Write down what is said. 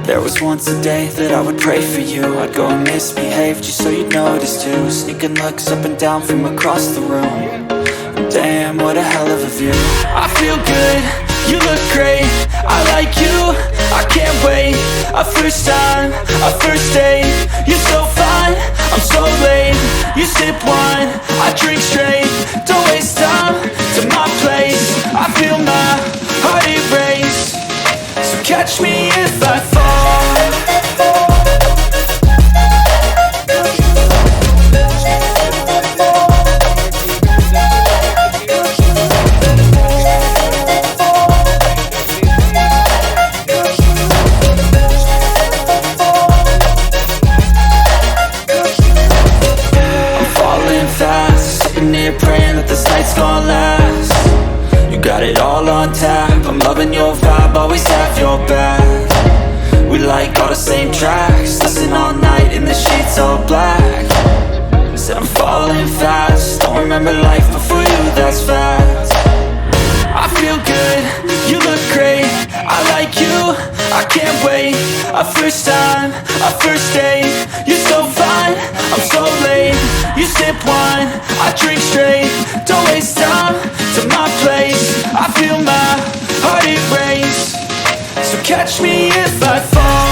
There was once a day that I would pray for you. I'd go and misbehave just so you'd notice too. Sneaking looks up and down from across the room. Damn, what a hell of a view. I feel good, you look great, I like you, I can't wait. A first time, a first date. You're so fine, I'm so late. You sip wine, I drink straight. Don't waste time to my place. I feel my heart erase. So catch me if I fall. Praying that this night's gonna last. You got it all on tap, I'm loving your vibe, always have your back. We like all the same tracks, listen all night in the sheets all black. Said I'm falling fast, don't remember life before you, that's fact. I feel good, you look great, I like you, I can't wait. A first time, a first date. You're so fine, I'm so late. You sip wine, I drink straight. Don't waste time to my place. I feel my heart erase. So catch me if I fall.